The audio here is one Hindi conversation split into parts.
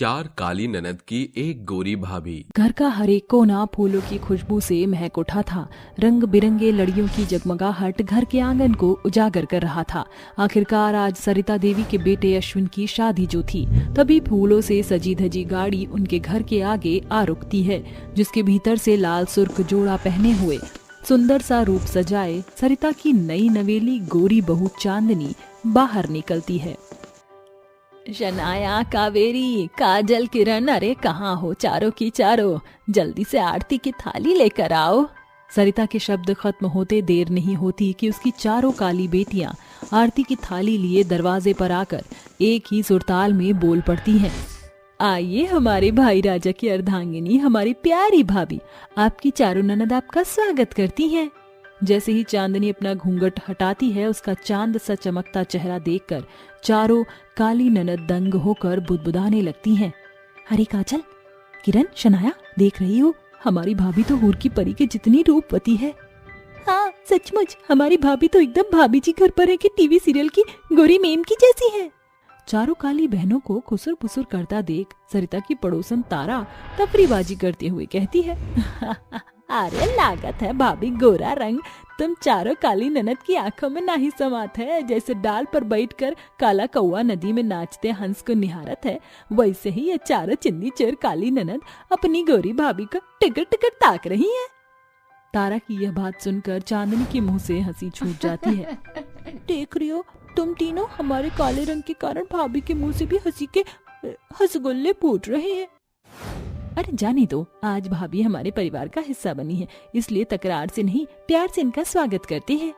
4 काली ननद की एक गोरी भाभी। घर का हर एक कोना फूलों की खुशबू से महक उठा था। रंग बिरंगे लड़ियों की जगमगाहट घर के आंगन को उजागर कर रहा था। आखिरकार आज सरिता देवी के बेटे अश्विन की शादी जो थी, तभी फूलों से सजी धजी गाड़ी उनके घर के आगे आ रुकती है, जिसके भीतर से लाल सुर्ख जोड़ा पहने हुए सुंदर सा रूप सजाए सरिता की नई नवेली गोरी बहू चांदनी बाहर निकलती है। शनाया, कावेरी, काजल, किरण, अरे कहाँ हो चारों की चारों, जल्दी से आरती की थाली लेकर आओ। सरिता के शब्द खत्म होते देर नहीं होती कि उसकी चारों काली बेटियां आरती की थाली लिए दरवाजे पर आकर एक ही सुरताल में बोल पड़ती हैं। आइए हमारे भाई राजा की अर्धांगिनी, हमारी प्यारी भाभी, आपकी चारों ननद आपका स्वागत करती हैं। जैसे ही चांदनी अपना घूंघट हटाती है, उसका चांद सा चमकता चेहरा देखकर चारों काली ननद दंग होकर बुदबुदाने लगती हैं। अरे काजल, किरण, शनाया, देख रही हो, हमारी भाभी तो हूर की परी के जितनी रूपवती है। हाँ सचमुच, हमारी भाभी तो एकदम भाभी जी घर पर है कि टीवी सीरियल की गोरी मेम की जैसी है। चारों काली बहनों को खुसुर पुसुर करता देख सरिता की पड़ोसन तारा टपरीबाजी करते हुए कहती है, अरे लागत है भाभी गोरा रंग तुम चारों काली ननद की आंखों में ना ही समात है। जैसे डाल पर बैठकर काला कौवा नदी में नाचते हंस को निहारत है, वैसे ही ये चारों चिंदी चोर काली ननद अपनी गोरी भाभी को टिकट टिकट ताक रही है। तारा की यह बात सुनकर चांदनी के मुंह से हंसी छूट जाती है। देख रही हो तुम तीनों, हमारे काले रंग के कारण भाभी के मुंह से भी हंसी के हंसगुल्ले फूट रहे हैं। अरे जाने दो, आज भाभी हमारे परिवार का हिस्सा बनी है, इसलिए तकरार से नहीं प्यार से इनका स्वागत करते हैं।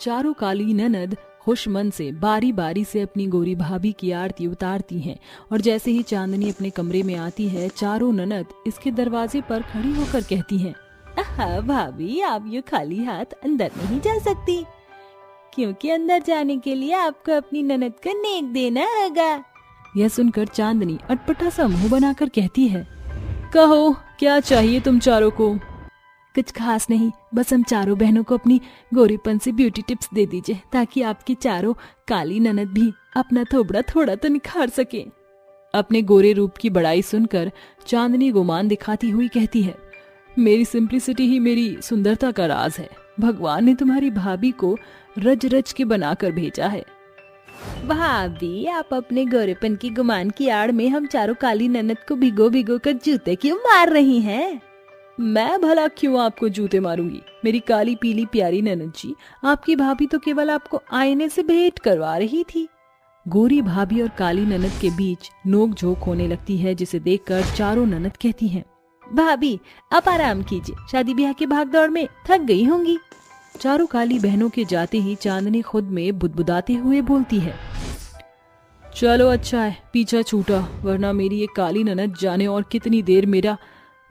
चारों काली ननद खुश मन से बारी बारी से अपनी गोरी भाभी की आरती उतारती हैं, और जैसे ही चांदनी अपने कमरे में आती है, चारों ननद इसके दरवाजे पर खड़ी होकर कहती हैं, आहा भाभी, आप ये खाली हाथ अंदर नहीं जा सकती, क्योंकि अंदर जाने के लिए आपको अपनी ननद का नेक देना होगा। यह सुनकर चांदनी अटपटा सा मुंह बनाकर कहती है, कहो क्या चाहिए तुम चारों को। कुछ खास नहीं, बस हम चारों बहनों को अपनी गोरीपन से ब्यूटी टिप्स दे दीजिए, ताकि आपकी चारों काली ननद भी अपना थोबड़ा थोड़ा तो निखार सके। अपने गोरे रूप की बड़ाई सुनकर चांदनी गुमान दिखाती हुई कहती है, मेरी सिंप्लिसिटी ही मेरी सुंदरता का राज है। भगवान ने तुम्हारी भाभी को रज रज के बनाकर भेजा है। भाभी, आप अपने गोरेपन की गुमान की आड़ में हम चारों काली ननद को भिगो भिगो कर जूते क्यों मार रही हैं? मैं भला क्यों आपको जूते मारूंगी? मेरी काली पीली प्यारी ननद जी, आपकी भाभी तो केवल आपको आईने से भेंट करवा रही थी। गोरी भाभी और काली ननद के बीच नोक झोंक होने लगती है, जिसे देखकर चारों ननद कहती हैं, भाभी आप आराम कीजिए, शादी ब्याह के भागदौड़ में थक गई होंगी। चारों काली बहनों के जाते ही चांदनी खुद में बुदबुदाते हुए बोलती है, चलो अच्छा है पीछा छूटा, वरना मेरी ये काली ननद जाने और कितनी देर मेरा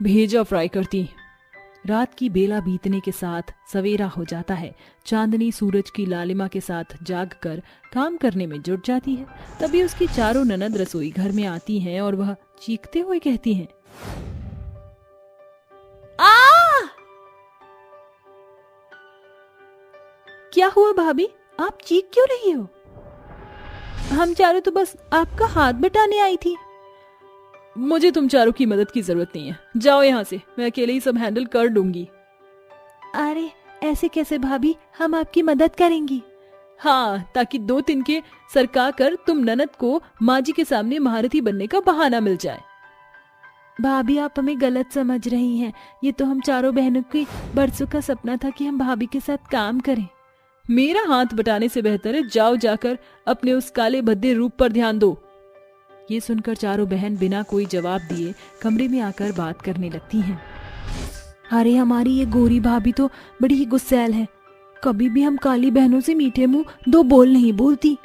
भेजा फ्राई करती। रात की बेला बीतने के साथ सवेरा हो जाता है। चांदनी सूरज की लालिमा के साथ जागकर काम करने में जुट जाती है। तभी उसकी चारों ननद रसोई घर में आती हैं और वह चीखते हुए कहती हैं, क्या हुआ भाभी, आप चीख क्यों रही हो? हम चारों तो बस आपका हाथ बटाने आई थी। मुझे तुम चारों की मदद की जरूरत नहीं है, जाओ यहाँ से, मैं अकेले ही सब हैंडल कर लूंगी। अरे ऐसे कैसे भाभी, हम आपकी मदद करेंगी। हाँ, ताकि 2 तिनके सरका कर तुम ननद को माँ जी के सामने महारथी बनने का बहाना मिल जाए। भाभी आप हमें गलत समझ रही हैं, ये तो हम चारों बहनों की बरसों का सपना था कि हम भाभी के साथ काम करें। मेरा हाथ बटाने से बेहतर है जाओ जाकर अपने उस काले भद्दे रूप पर ध्यान दो। ये सुनकर चारों बहन बिना कोई जवाब दिए कमरे में आकर बात करने लगती हैं। अरे हमारी ये गोरी भाभी तो बड़ी ही गुस्सैल है, कभी भी हम काली बहनों से मीठे मुंह 2 बोल नहीं बोलती।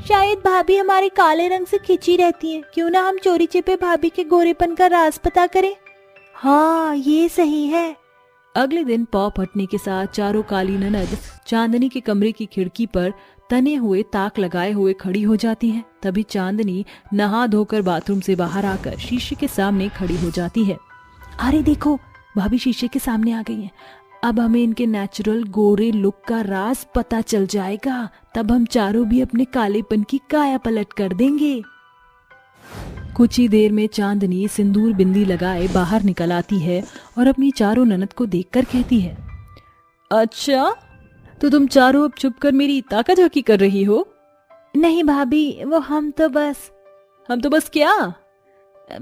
शायद भाभी हमारे काले रंग से खिंची रहती हैं, क्यों ना हम चोरी छिपे भाभी के गोरेपन का राज पता करें। हाँ ये सही है। अगले दिन पौ फटने के साथ चारों काली ननद चांदनी के कमरे की खिड़की पर तने हुए ताक लगाए हुए खड़ी हो जाती हैं। तभी चांदनी नहा धोकर बाथरूम से बाहर आकर शीशे के सामने खड़ी हो जाती है। अरे देखो, भाभी शीशे के सामने आ गई हैं। अब हमें इनके नेचुरल गोरे लुक का राज पता चल जाएगा, तब हम चारों भी अपने कालेपन की काया पलट कर देंगे। कुछ ही देर में चांदनी सिंदूर बिंदी लगाए बाहर निकल आती है और अपनी चारों ननद को देखकर कहती है, अच्छा तो तुम चारों अब चुप कर मेरी ताका झाकी कर रही हो? नहीं भाभी, वो हम तो बस क्या?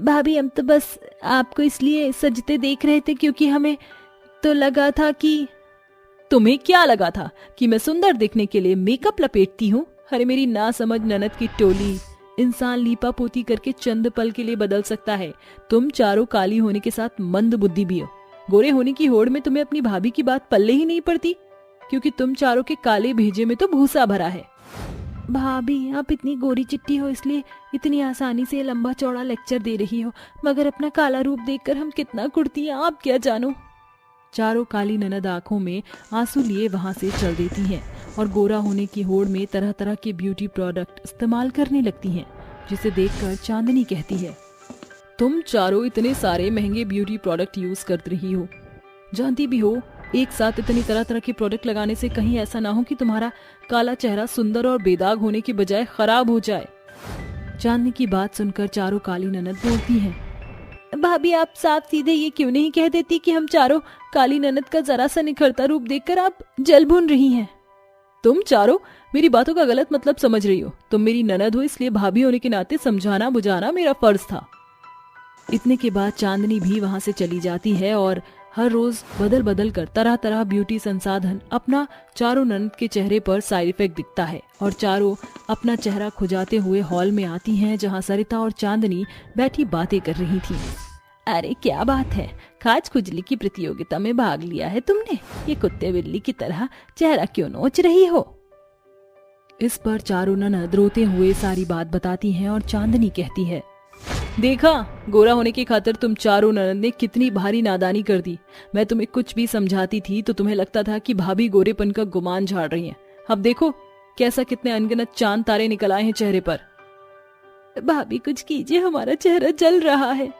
भाभी हम तो बस आपको इसलिए सजते देख रहे थे क्योंकि हमें तो लगा था कि। तुम्हें क्या लगा था कि मैं सुंदर दिखने के लिए मेकअप लपेटती हूँ? अरे मेरी ना समझ ननद की टोली, इंसान लीपा पोती करके चंद पल के लिए बदल सकता है। तुम चारों काली होने के साथ मंद बुद्धि भी हो। गोरे होने की होड़ में तुम्हें अपनी भाभी की बात पल्ले ही नहीं पड़ती, क्योंकि तुम चारों के काले भेजे में तो भूसा भरा है। भाभी आप इतनी गोरी चिट्टी हो इसलिए इतनी आसानी से लंबा चौड़ा लेक्चर दे रही हो, मगर अपना काला रूप देखकर हम कितना कुड़ती हैं आप क्या जानो। चारों काली ननद आंखों में आंसू लिए वहां से चल देती हैं और गोरा होने की होड़ में तरह तरह के ब्यूटी प्रोडक्ट इस्तेमाल करने लगती हैं, जिसे देखकर चांदनी कहती है, तुम चारों इतने सारे महंगे ब्यूटी प्रोडक्ट यूज कर रही हो, जानती भी हो एक साथ इतनी तरह तरह के प्रोडक्ट लगाने से कहीं ऐसा ना हो कि तुम्हारा काला चेहरा सुंदर और बेदाग होने की बजाय खराब हो जाए। चांदनी की बात सुनकर चारों काली ननद बोलती हैं, भाभी आप साफ सीधे ये क्यों नहीं कह देती कि हम चारों काली ननद का जरा सा निखरता रूप देखकर आप जल भून रही हैं। तुम चारों मेरी बातों का गलत मतलब समझ रही हो। तुम मेरी ननद हो इसलिए भाभी होने के नाते समझाना बुझाना मेरा फर्ज था। इतने के बाद चांदनी भी वहां से चली जाती है और हर रोज बदल बदल कर तरह तरह ब्यूटी संसाधन अपना चारों ननद के चेहरे पर साइड इफेक्ट दिखता है और चारों अपना चेहरा खुजाते हुए हॉल में आती हैं, जहां सरिता और चांदनी बैठी बातें कर रही थीं। अरे क्या बात है, खाज खुजली की प्रतियोगिता में भाग लिया है तुमने? ये कुत्ते बिल्ली की तरह चेहरा क्यों नोच रही हो? इस पर चारों ननद रोते हुए सारी बात बताती हैं और चांदनी कहती है, देखा गोरा होने की खातिर तुम चारों ननद ने कितनी भारी नादानी कर दी। मैं तुम्हें कुछ भी समझाती थी तो तुम्हें लगता था कि भाभी गोरेपन का गुमान झाड़ रही हैं। अब देखो कैसा कितने अनगिनत चांद तारे निकल आए हैं चेहरे पर। भाभी कुछ कीजिए, हमारा चेहरा जल रहा है।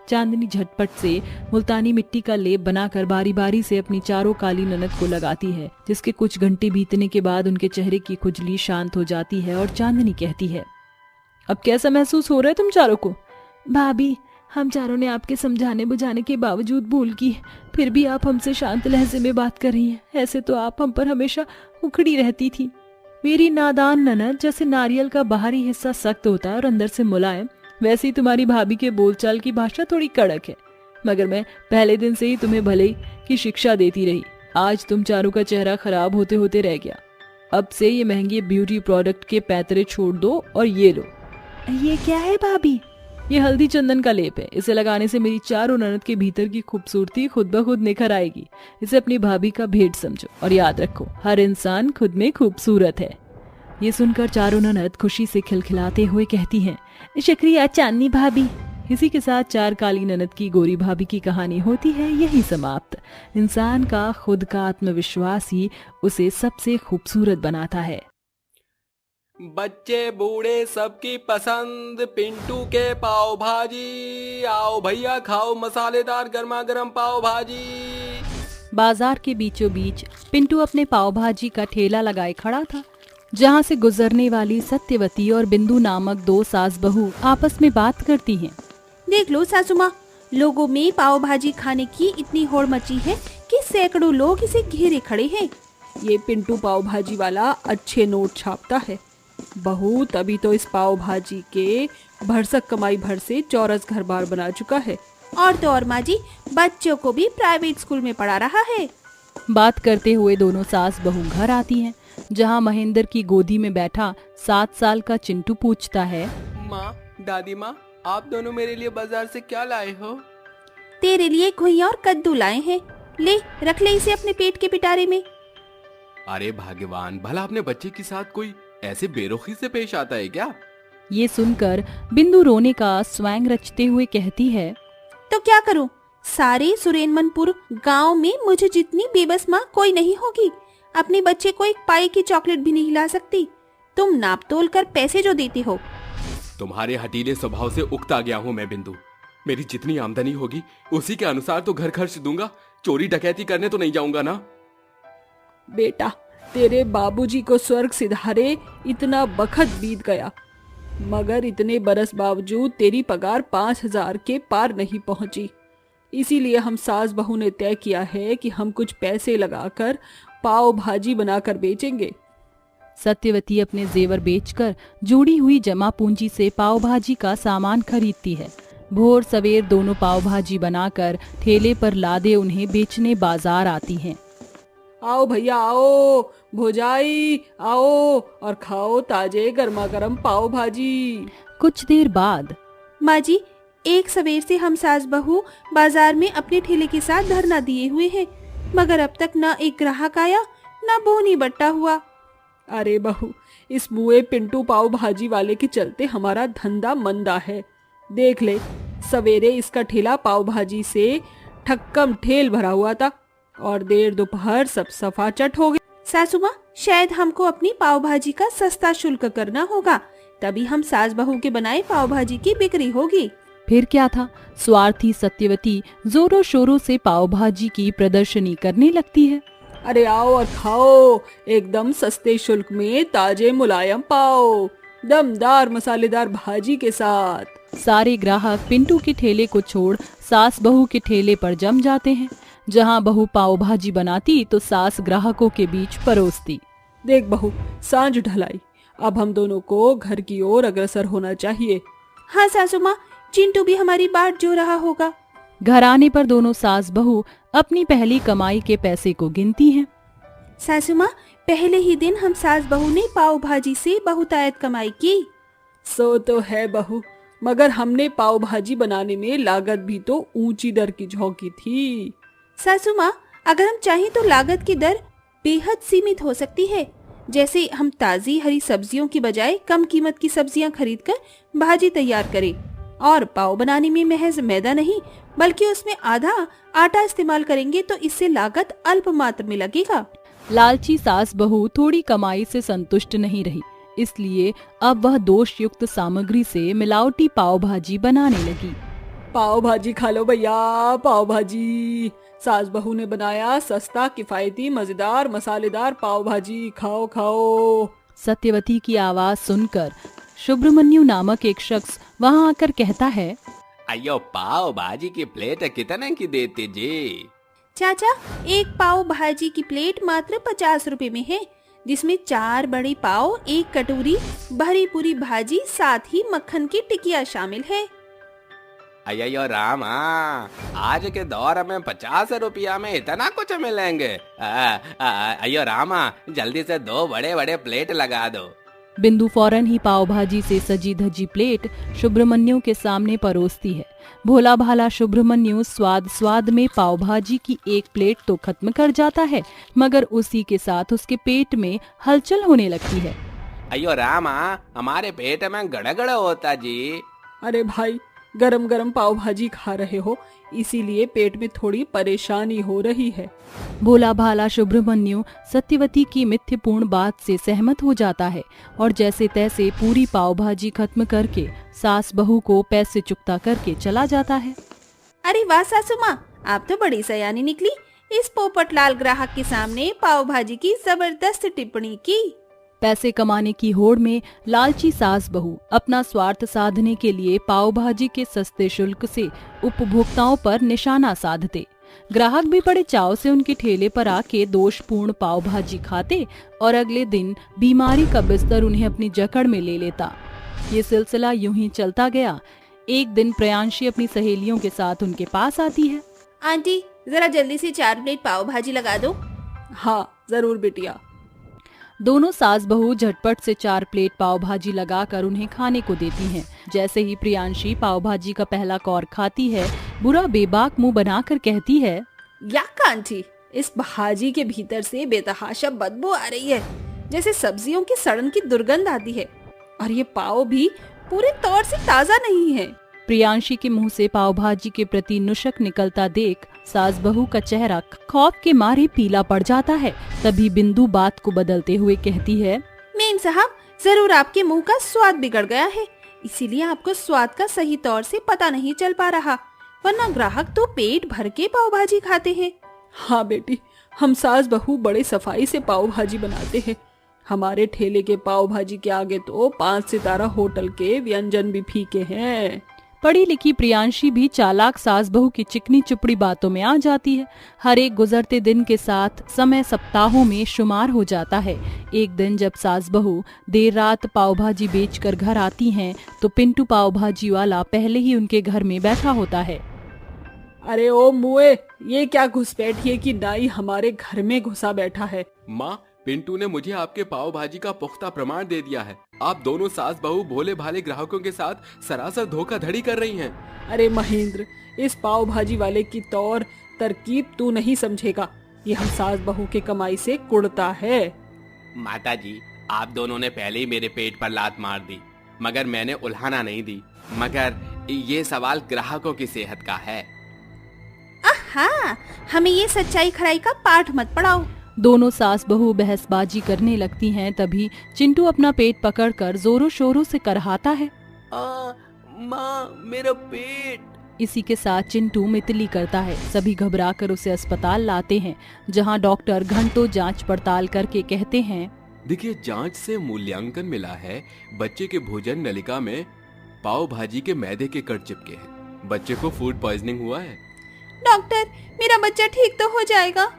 चांदनी झटपट से मुल्तानी मिट्टी का लेप बनाकर बारी बारी से अपनी चारों काली ननद को लगाती है, जिसके कुछ घंटे बीतने के बाद उनके चेहरे की खुजली शांत हो जाती है और चांदनी कहती है, अब कैसा महसूस हो रहा है तुम चारों को? भाभी हम चारों ने आपके समझाने बुझाने के बावजूद भूल की, फिर भी आप हमसे शांत लहजे में बात कर रही हैं। ऐसे तो आप हम पर हमेशा उखड़ी रहती थी। मेरी नादान ननद, जैसे नारियल का बाहरी हिस्सा सख्त होता है और अंदर से मुलायम, वैसे ही तुम्हारी भाभी के बोलचाल की भाषा थोड़ी कड़क है। मगर मैं पहले दिन से ही तुम्हें भले की शिक्षा देती रही। आज तुम चारों का चेहरा खराब होते होते रह गया। अब से ये महंगे ब्यूटी प्रोडक्ट के पैतरे छोड़ दो और ये लो। ये क्या है भाभी? ये हल्दी चंदन का लेप है। इसे लगाने से मेरी चारों ननद के भीतर की खूबसूरती खुद ब खुद निखर आएगी। इसे अपनी भाभी का भेंट समझो और याद रखो, हर इंसान खुद में खूबसूरत है। ये सुनकर चारों ननद खुशी से खिलखिलाते हुए कहती हैं, शुक्रिया चांदनी भाभी। इसी के साथ चार काली ननद की गोरी भाभी की कहानी होती है यही समाप्त। इंसान का खुद का आत्मविश्वास ही उसे सबसे खूबसूरत बनाता है। बच्चे बूढ़े सबकी पसंद पिंटू के पाव भाजी। आओ भैया खाओ मसालेदार गर्मा गर्म पाव भाजी। बाजार के बीचों बीच पिंटू अपने पाव भाजी का ठेला लगाए खड़ा था, जहाँ से गुजरने वाली सत्यवती और बिंदु नामक दो सास बहू आपस में बात करती हैं। देख लो सासू माँ, लोगों में पाव भाजी खाने की इतनी होड़ मची है कि सैकड़ों लोग इसे घेरे खड़े हैं। ये पिंटू पाव भाजी वाला अच्छे नोट छापता है। बहू तभी तो इस पाव भाजी के भरसक कमाई भर से चौरस घर बार बना चुका है। और तो और माँ जी, बच्चों को भी प्राइवेट स्कूल में पढ़ा रहा है। बात करते हुए दोनों सास बहू घर आती हैं, जहाँ महेंद्र की गोदी में बैठा 7 साल का चिंटू पूछता है, माँ दादी माँ आप दोनों मेरे लिए बाजार से क्या लाए हो? तेरे लिए घुइयां और कद्दू लाए हैं, ले रख ले इसे अपने पेट के पिटारे में। अरे भगवान, भला अपने बच्चे के साथ कोई ऐसे बेरुखी से पेश आता है क्या? ये सुनकर बिंदु रोने का स्वैंग रचते हुए कहती है, तो क्या करूं, सारे सुरेनमनपुर गांव में मुझे जितनी बेबस माँ कोई नहीं होगी। अपने बच्चे को एक पाई की चॉकलेट भी नहीं ला सकती। तुम नाप तोल कर पैसे जो देती हो। तुम्हारे हटीले स्वभाव से उकता गया हूँ मैं बिंदु। मेरी जितनी आमदनी होगी उसी के अनुसार तो घर खर्च दूंगा। चोरी डकैती करने तो नहीं जाऊंगा ना। बेटा तेरे बाबूजी को स्वर्ग सिधारे इतना बखत बीत गया, मगर इतने बरस बावजूद तेरी पगार 5,000 के पार नहीं पहुंची। इसीलिए हम सास बहू ने तय किया है कि हम कुछ पैसे लगाकर पाव भाजी बनाकर बेचेंगे। सत्यवती अपने जेवर बेचकर जोड़ी हुई जमा पूंजी से पाव भाजी का सामान खरीदती है। भोर सवेर दोनों पाव भाजी बनाकर ठेले पर लादे उन्हें बेचने बाजार आती हैं। आओ भैया आओ, भोजाई आओ और खाओ ताजे गर्मा गर्म पाव भाजी। कुछ देर बाद माँ जी, एक सवेर से हम सास बहू बाजार में अपने ठेले के साथ धरना दिए हुए हैं, मगर अब तक न एक ग्राहक आया न बोनी बट्टा हुआ। अरे बहू, इस मुए पिंटू पाव भाजी वाले के चलते हमारा धंधा मंदा है। देख ले, सवेरे इसका ठेला पाव भाजी से ठक्कम ठेल भरा हुआ था और देर दोपहर सब सफाचट हो गया। सासू माँ, शायद हमको अपनी पाव भाजी का सस्ता शुल्क करना होगा, तभी हम सास बहू के बनाए पाव भाजी की बिक्री होगी। फिर क्या था, स्वार्थी सत्यवती जोरों शोरों से पाव भाजी की प्रदर्शनी करने लगती है। अरे आओ और खाओ, एकदम सस्ते शुल्क में ताजे मुलायम पाव, दमदार मसालेदार भाजी के साथ। सारे ग्राहक पिंटू के ठेले को छोड़ सास बहू के ठेले पर जम जाते हैं। जहां बहू पाव भाजी बनाती तो सास ग्राहकों के बीच परोसती। देख बहू, सांझ ढलाई, अब हम दोनों को घर की ओर अग्रसर होना चाहिए। हाँ सासू माँ, चिंटू भी हमारी बाट जो रहा होगा। घर आने पर दोनों सास बहू अपनी पहली कमाई के पैसे को गिनती हैं। सासू माँ, पहले ही दिन हम सास बहू ने पाव भाजी से बहुतायत कमाई की। सो तो है बहू, मगर हमने पाव भाजी बनाने में लागत भी तो ऊंची दर की झोंकी थी। सासू माँ, अगर हम चाहें तो लागत की दर बेहद सीमित हो सकती है। जैसे हम ताजी हरी सब्जियों की बजाय कम कीमत की सब्जियां खरीदकर भाजी तैयार करें और पाव बनाने में महज मैदा नहीं बल्कि उसमें आधा आटा इस्तेमाल करेंगे तो इससे लागत अल्प मात्रा में लगेगा। लालची सास बहू थोड़ी कमाई से संतुष्ट नहीं रही, इसलिए अब वह दोष युक्त सामग्री से मिलावटी पाव भाजी बनाने लगी। पाव भाजी खा लो भैया, पाव भाजी। सास बहू ने बनाया सस्ता किफायती मजेदार मसालेदार पाव भाजी, खाओ खाओ। सत्यवती की आवाज सुनकर सुब्रमण्यु नामक एक शख्स वहां आकर कहता है, अयो पाव भाजी की प्लेट कितने की देते जी? चाचा, एक पाव भाजी की प्लेट मात्र 50 रुपए में है, जिसमें 4 बड़ी पाव, 1 कटोरी भरी पूरी भाजी, साथ ही मक्खन की टिकिया शामिल है। अयो रामा, आज के दौर में 50 रुपया में इतना कुछ मिलेंगे? अयो रामा, जल्दी से 2 बड़े बड़े प्लेट लगा दो। बिंदु फौरन ही पाव भाजी से सजी धजी प्लेट सुब्रमण्यु के सामने परोसती है। भोला भाला सुब्रमण्यु स्वाद स्वाद में पाव भाजी की एक प्लेट तो खत्म कर जाता है, मगर उसी के साथ उसके पेट में हलचल होने लगती है। अयो रामा, हमारे पेट में गड़गड़ होता जी। अरे भाई, गरम गरम पाव भाजी खा रहे हो, इसीलिए पेट में थोड़ी परेशानी हो रही है। भोला भाला सुब्रमण्यु सत्यवती की मिथ्यपूर्ण बात से सहमत हो जाता है और जैसे तैसे पूरी पाव भाजी खत्म करके सास बहू को पैसे चुकता करके चला जाता है। अरे वाह सासू माँ, आप तो बड़ी सयानी निकली। इस पोपटलाल ग्राहक के सामने पाव भाजी की जबरदस्त टिप्पणी की। पैसे कमाने की होड़ में लालची सास बहू अपना स्वार्थ साधने के लिए पाव भाजी के सस्ते शुल्क से उपभोक्ताओं पर निशाना साधते। ग्राहक भी बड़े चाव से उनके ठेले पर आके दोषपूर्ण पाव भाजी खाते और अगले दिन बीमारी का बिस्तर उन्हें अपनी जकड़ में ले लेता। ये सिलसिला यूं ही चलता गया। एक दिन प्रियांशी अपनी सहेलियों के साथ उनके पास आती है। आंटी, जरा जल्दी से 4 प्लेट पाव भाजी लगा दो। हाँ जरूर बिटिया। दोनों सास बहू झटपट से 4 प्लेट पाव भाजी लगाकर उन्हें खाने को देती हैं। जैसे ही प्रियांशी पाव भाजी का पहला कौर खाती है, बुरा बेबाक मुंह बनाकर कहती है, या आंटी, इस भाजी के भीतर से बेतहाशा बदबू आ रही है, जैसे सब्जियों की सड़न की दुर्गंध आती है, और ये पाव भी पूरे तौर से ताजा नहीं है। प्रियांशी के मुंह से पाव भाजी के प्रति नुशक निकलता देख सास बहू का चेहरा खौफ के मारे पीला पड़ जाता है। तभी बिंदु बात को बदलते हुए कहती है, मेम साहब, जरूर आपके मुंह का स्वाद बिगड़ गया है, इसीलिए आपको स्वाद का सही तौर से पता नहीं चल पा रहा, वरना ग्राहक तो पेट भर के पाव भाजी खाते हैं। हाँ बेटी, हम सास बहू बड़े सफाई से पाव भाजी बनाते हैं। हमारे ठेले के पाव भाजी के आगे तो 5 सितारा होटल के व्यंजन भी फीके हैं। पढ़ी लिखी प्रियांशी भी चालाक सास बहू की चिकनी चुपड़ी बातों में आ जाती है। हर एक गुजरते दिन के साथ समय सप्ताहों में शुमार हो जाता है। एक दिन जब सास बहू देर रात पाव भाजी बेचकर घर आती हैं, तो पिंटू पाव भाजी वाला पहले ही उनके घर में बैठा होता है। अरे ओ मुए, ये क्या घुसपैठिए की नाई हमारे घर में घुसा बैठा है। माँ, पिंटू ने मुझे आपके पाव भाजी का पुख्ता प्रमाण दे दिया है। आप दोनों सास बहू भोले भाले ग्राहकों के साथ सरासर धोखाधड़ी कर रही हैं। अरे महेंद्र, इस पाव भाजी वाले की तौर तरकीब तू नहीं समझेगा। ये हम सास बहू के कमाई से कुड़ता है। माता जी, आप दोनों ने पहले ही मेरे पेट पर लात मार दी, मगर मैंने उल्हाना नहीं दी। मगर ये सवाल ग्राहकों की सेहत का है। हाँ, हमें ये सच्चाई खराई का पाठ मत पढ़ाओ। दोनों सास बहू बहसबाजी करने लगती हैं। तभी चिंटू अपना पेट पकड़कर जोरों शोरों से करहाता है। माँ, मेरा पेट। इसी के साथ चिंटू मितली करता है। सभी घबराकर उसे अस्पताल लाते हैं, जहां डॉक्टर घंटों जांच पड़ताल करके कहते हैं, देखिए, जांच से मूल्यांकन मिला है, बच्चे के भोजन नलिका में पाव भाजी के मैदे के कण चिपके हैं। बच्चे को फूड पॉइजनिंग हुआ है। डॉक्टर, मेरा बच्चा ठीक तो हो जाएगा?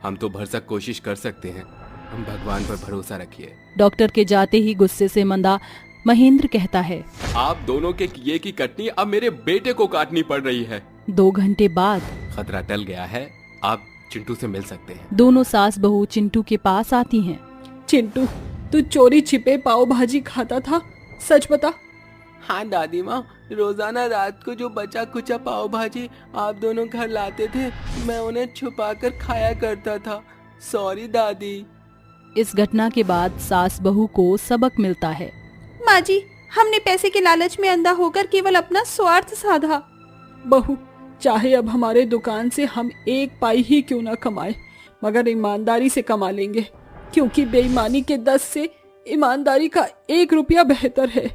हम तो भरसक कोशिश कर सकते हैं, हम भगवान पर भरोसा रखिए। डॉक्टर के जाते ही गुस्से से मंदा महेंद्र कहता है, आप दोनों के किए की कटनी अब मेरे बेटे को काटनी पड़ रही है। 2 घंटे बाद खतरा टल गया है, आप चिंटू से मिल सकते हैं। दोनों सास बहू चिंटू के पास आती हैं। चिंटू, तू चोरी छिपे पाव भाजी खाता था, सच बता। हाँ दादी माँ, रोजाना रात को जो बचा कुचा पाव भाजी आप दोनों घर लाते थे, मैं उन्हें छुपाकर खाया करता था। सॉरी दादी। इस घटना के बाद सास बहू को सबक मिलता है। माँ जी, हमने पैसे के लालच में अंधा होकर केवल अपना स्वार्थ साधा। बहू, चाहे अब हमारे दुकान से हम 1 पाई ही क्यों न कमाए, मगर ईमानदारी से कमा लेंगे, क्योंकि बेईमानी के 10 से ईमानदारी का 1 रुपया बेहतर है।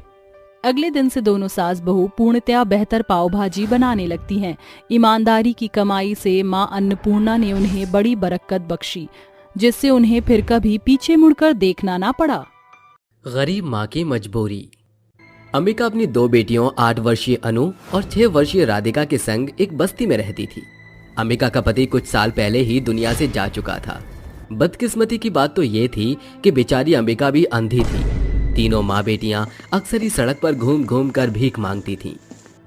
अगले दिन से दोनों सास बहू पूर्णतया बेहतर पाव भाजी बनाने लगती हैं। ईमानदारी की कमाई से माँ अन्नपूर्णा ने उन्हें बड़ी बरकत बख्शी, जिससे उन्हें फिर कभी पीछे मुड़कर देखना ना पड़ा। गरीब माँ की मजबूरी। अंबिका अपनी 2 बेटियों 8 वर्षीय अनु और 6 वर्षीय राधिका के संग एक बस्ती में रहती थी। अंबिका का पति कुछ साल पहले ही दुनिया से जा चुका था। बदकिस्मती की बात तो ये थी कि बेचारी अंबिका भी अंधी थी। तीनों माँ बेटियां अक्सर ही सड़क पर घूम घूम कर भीख मांगती थीं।